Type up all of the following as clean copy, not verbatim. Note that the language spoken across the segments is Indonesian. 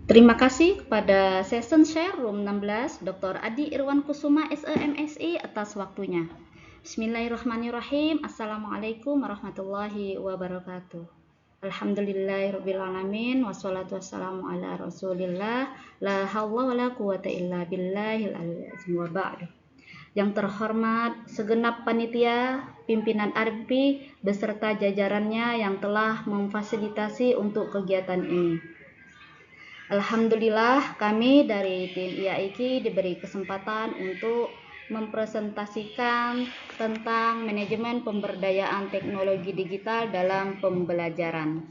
Terima kasih kepada Session Share Room 16, Dr. Adi Irwan Kusuma, SEMSI, atas waktunya. Bismillahirrahmanirrahim. Assalamualaikum warahmatullahi wabarakatuh. Alhamdulillahirrabbilalamin. Wassalatu wassalamu ala rasulillah. La hawla wa la quwata illa billahil aliyyil azim wa ba'du. Yang terhormat segenap panitia, pimpinan ARPI, beserta jajarannya yang telah memfasilitasi untuk kegiatan ini. Alhamdulillah kami dari tim IAIKI diberi kesempatan untuk mempresentasikan tentang manajemen pemberdayaan teknologi digital dalam pembelajaran.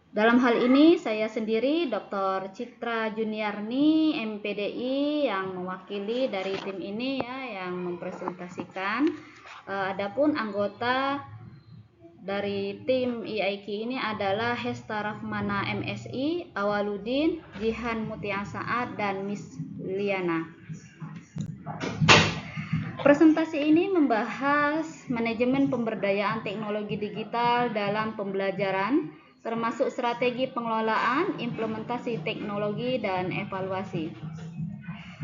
Dalam hal ini saya sendiri Dr. Citra Juniarni MPDI yang mewakili dari tim ini yang mempresentasikan. Adapun anggota dari tim IAIKI ini adalah Hesta Rahmana MSI, Awaludin, Jihan Mutia Saad, dan Miss Liana. Presentasi ini membahas manajemen pemberdayaan teknologi digital dalam pembelajaran, termasuk strategi pengelolaan, implementasi teknologi, dan evaluasi.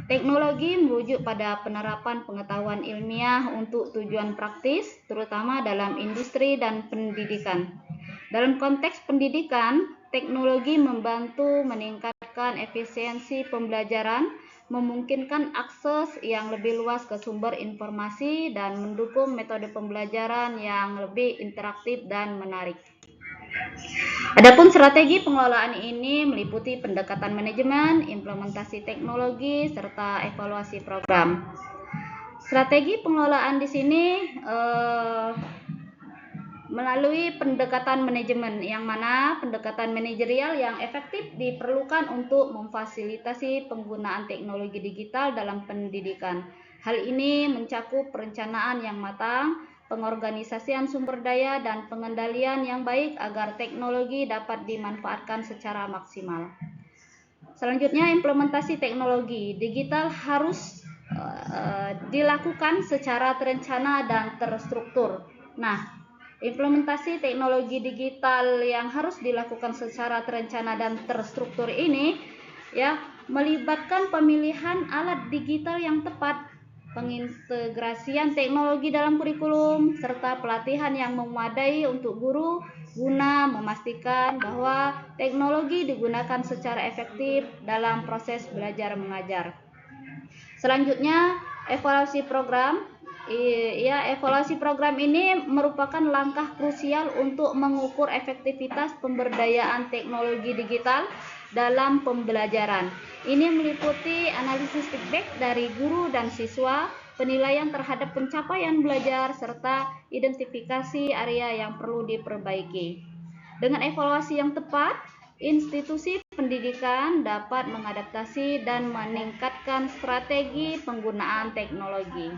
Teknologi merujuk pada penerapan pengetahuan ilmiah untuk tujuan praktis, terutama dalam industri dan pendidikan. Dalam konteks pendidikan, teknologi membantu meningkatkan efisiensi pembelajaran, memungkinkan akses yang lebih luas ke sumber informasi, dan mendukung metode pembelajaran yang lebih interaktif dan menarik. Adapun strategi pengelolaan ini meliputi pendekatan manajemen, implementasi teknologi, serta evaluasi program. Strategi pengelolaan di sini melalui pendekatan manajemen, yang mana pendekatan manajerial yang efektif diperlukan untuk memfasilitasi penggunaan teknologi digital dalam pendidikan. Hal ini mencakup perencanaan yang matang, pengorganisasian sumber daya, dan pengendalian yang baik agar teknologi dapat dimanfaatkan secara maksimal. Selanjutnya, implementasi teknologi digital harus dilakukan secara terencana dan terstruktur. Nah, implementasi teknologi digital yang harus dilakukan secara terencana dan terstruktur ini melibatkan pemilihan alat digital yang tepat, pengintegrasian teknologi dalam kurikulum, serta pelatihan yang memadai untuk guru guna memastikan bahwa teknologi digunakan secara efektif dalam proses belajar mengajar. Selanjutnya, evaluasi program. Evaluasi program ini merupakan langkah krusial untuk mengukur efektivitas pemberdayaan teknologi digital dalam pembelajaran. Ini meliputi analisis feedback dari guru dan siswa, penilaian terhadap pencapaian belajar, serta identifikasi area yang perlu diperbaiki. Dengan evaluasi yang tepat, institusi pendidikan dapat mengadaptasi dan meningkatkan strategi penggunaan teknologi.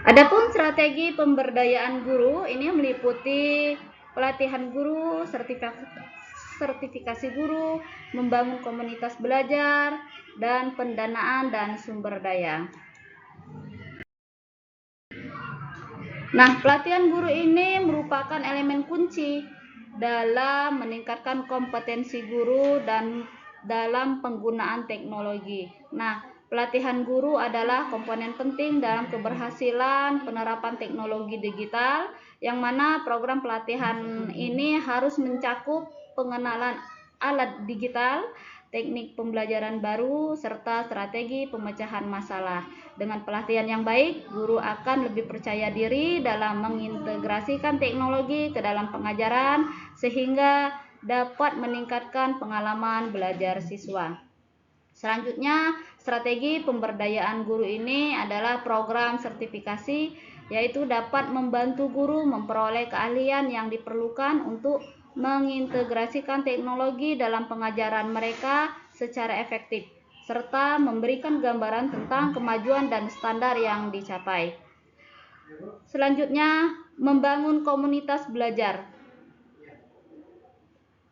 Adapun strategi pemberdayaan guru ini meliputi pelatihan guru, sertifikasi guru, membangun komunitas belajar, dan pendanaan dan sumber daya. Nah, pelatihan guru ini merupakan elemen kunci dalam meningkatkan kompetensi guru dan dalam penggunaan teknologi. Nah, pelatihan guru adalah komponen penting dalam keberhasilan penerapan teknologi digital, yang mana program pelatihan ini harus mencakup pengenalan alat digital, teknik pembelajaran baru, serta strategi pemecahan masalah. Dengan pelatihan yang baik, guru akan lebih percaya diri dalam mengintegrasikan teknologi ke dalam pengajaran, sehingga dapat meningkatkan pengalaman belajar siswa. Selanjutnya, strategi pemberdayaan guru ini adalah program sertifikasi, yaitu dapat membantu guru memperoleh keahlian yang diperlukan untuk mengintegrasikan teknologi dalam pengajaran mereka secara efektif, serta memberikan gambaran tentang kemajuan dan standar yang dicapai. Selanjutnya, membangun komunitas belajar.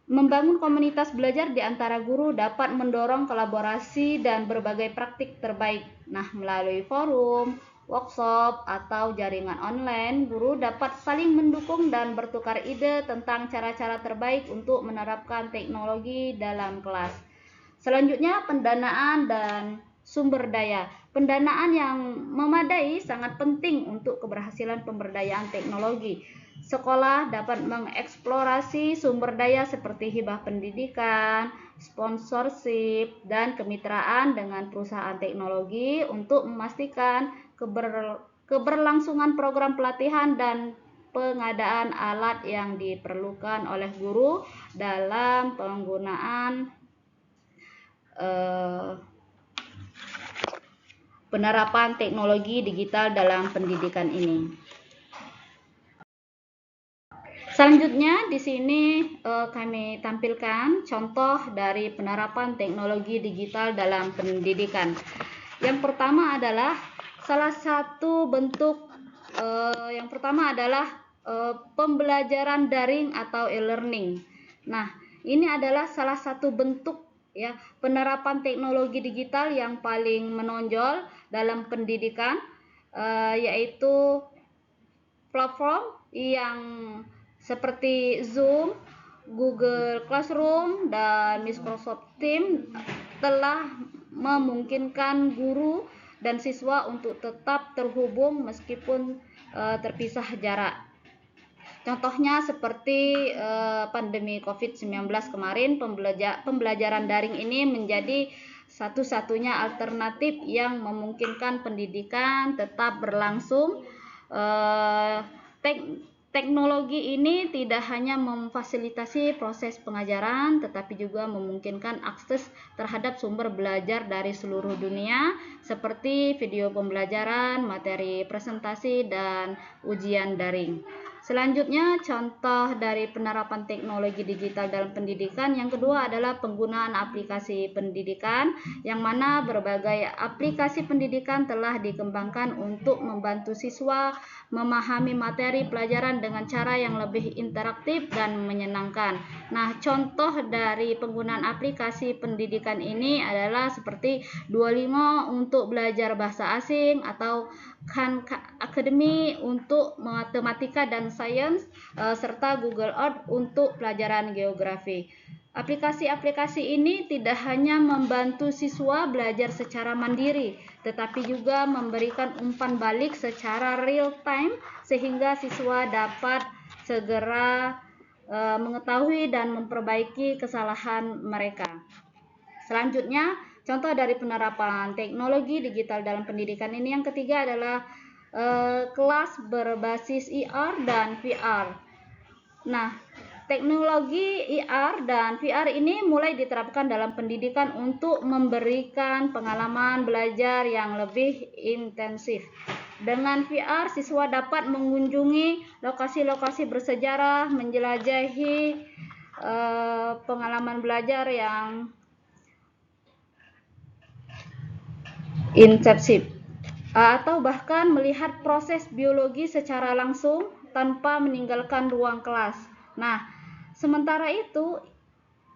Membangun komunitas belajar di antara guru dapat mendorong kolaborasi dan berbagai praktik terbaik. Nah, melalui forum, workshop, atau jaringan online, guru dapat saling mendukung dan bertukar ide tentang cara-cara terbaik untuk menerapkan teknologi dalam kelas. Selanjutnya, pendanaan dan sumber daya. Pendanaan yang memadai sangat penting untuk keberhasilan pemberdayaan teknologi. Sekolah dapat mengeksplorasi sumber daya seperti hibah pendidikan, sponsorship, dan kemitraan dengan perusahaan teknologi untuk memastikan keberlangsungan program pelatihan dan pengadaan alat yang diperlukan oleh guru dalam penggunaan penerapan teknologi digital dalam pendidikan ini. Selanjutnya di sini kami tampilkan contoh dari penerapan teknologi digital dalam pendidikan. Yang pertama adalah pembelajaran daring atau e-learning. Nah, ini adalah salah satu bentuk ya penerapan teknologi digital yang paling menonjol dalam pendidikan, yaitu platform yang seperti Zoom, Google Classroom, dan Microsoft Teams telah memungkinkan guru dan siswa untuk tetap terhubung meskipun terpisah jarak. Contohnya seperti pandemi COVID-19 kemarin, pembelajaran daring ini menjadi satu-satunya alternatif yang memungkinkan pendidikan tetap berlangsung. Teknologi ini tidak hanya memfasilitasi proses pengajaran, tetapi juga memungkinkan akses terhadap sumber belajar dari seluruh dunia, seperti video pembelajaran, materi presentasi, dan ujian daring. Selanjutnya, contoh dari penerapan teknologi digital dalam pendidikan yang kedua adalah penggunaan aplikasi pendidikan, yang mana berbagai aplikasi pendidikan telah dikembangkan untuk membantu siswa memahami materi pelajaran dengan cara yang lebih interaktif dan menyenangkan. Nah, contoh dari penggunaan aplikasi pendidikan ini adalah seperti Duolingo untuk belajar bahasa asing, atau Khan Academy untuk matematika dan sains, serta Google Earth untuk pelajaran geografi. Aplikasi-aplikasi ini tidak hanya membantu siswa belajar secara mandiri, tetapi juga memberikan umpan balik secara real time sehingga siswa dapat segera mengetahui dan memperbaiki kesalahan mereka. Selanjutnya, contoh dari penerapan teknologi digital dalam pendidikan ini yang ketiga adalah kelas berbasis IR dan VR. Nah, teknologi IR dan VR ini mulai diterapkan dalam pendidikan untuk memberikan pengalaman belajar yang lebih intensif. Dengan VR, siswa dapat mengunjungi lokasi-lokasi bersejarah, menjelajahi pengalaman belajar yang intensif, atau bahkan melihat proses biologi secara langsung tanpa meninggalkan ruang kelas. Nah, sementara itu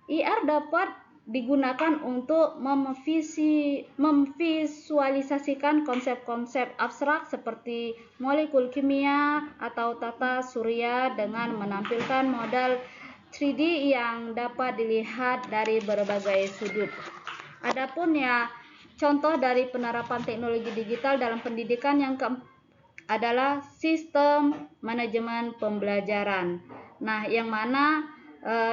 IR dapat digunakan untuk memvisualisasikan konsep-konsep abstrak seperti molekul kimia atau tata surya dengan menampilkan model 3D yang dapat dilihat dari berbagai sudut. Adapun contoh dari penerapan teknologi digital dalam pendidikan yang keempat adalah sistem manajemen pembelajaran. Nah, yang mana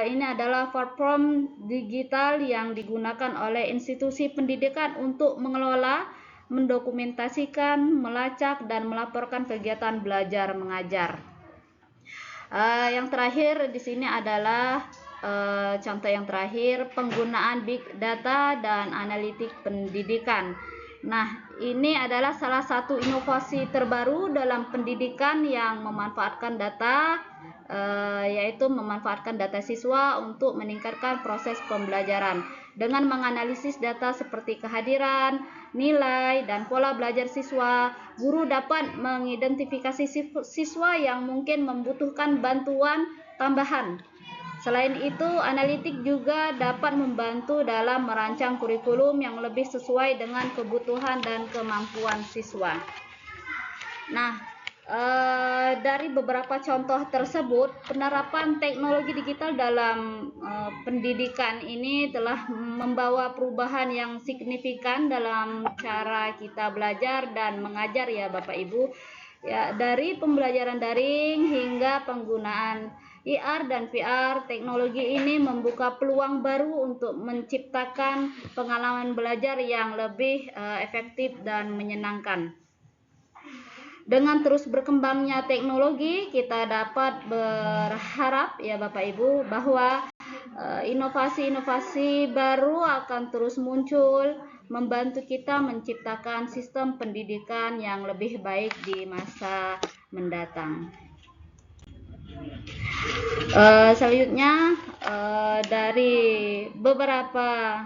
ini adalah platform digital yang digunakan oleh institusi pendidikan untuk mengelola, mendokumentasikan, melacak, dan melaporkan kegiatan belajar mengajar. Yang terakhir di sini adalah contoh yang terakhir, penggunaan big data dan analitik pendidikan. Nah, ini adalah salah satu inovasi terbaru dalam pendidikan yang memanfaatkan data, yaitu memanfaatkan data siswa untuk meningkatkan proses pembelajaran. Dengan menganalisis data seperti kehadiran, nilai, dan pola belajar siswa, guru dapat mengidentifikasi siswa yang mungkin membutuhkan bantuan tambahan. Selain itu, analitik juga dapat membantu dalam merancang kurikulum yang lebih sesuai dengan kebutuhan dan kemampuan siswa. Nah, dari beberapa contoh tersebut, penerapan teknologi digital dalam pendidikan ini telah membawa perubahan yang signifikan dalam cara kita belajar dan mengajar ya Bapak Ibu. Ya, dari pembelajaran daring hingga penggunaan IR dan VR, teknologi ini membuka peluang baru untuk menciptakan pengalaman belajar yang lebih efektif dan menyenangkan. Dengan terus berkembangnya teknologi, kita dapat berharap ya Bapak Ibu bahwa inovasi-inovasi baru akan terus muncul, membantu kita menciptakan sistem pendidikan yang lebih baik di masa mendatang. Selanjutnya dari beberapa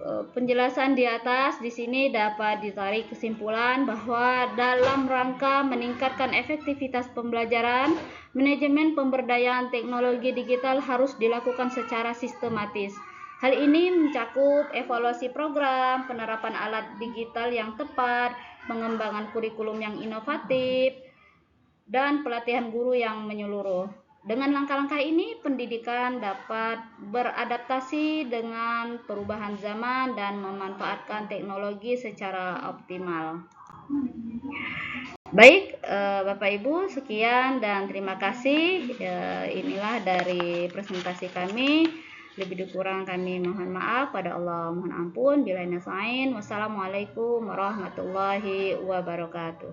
penjelasan di atas, di sini dapat ditarik kesimpulan bahwa dalam rangka meningkatkan efektivitas pembelajaran, manajemen pemberdayaan teknologi digital harus dilakukan secara sistematis. Hal ini mencakup evaluasi program, penerapan alat digital yang tepat, pengembangan kurikulum yang inovatif, dan pelatihan guru yang menyeluruh. Dengan langkah-langkah ini, pendidikan dapat beradaptasi dengan perubahan zaman dan memanfaatkan teknologi secara optimal. Baik, Bapak Ibu, sekian dan terima kasih. Inilah dari presentasi kami. Lebih kurang kami mohon maaf, pada Allah mohon ampun. Wassalamualaikum warahmatullahi wabarakatuh.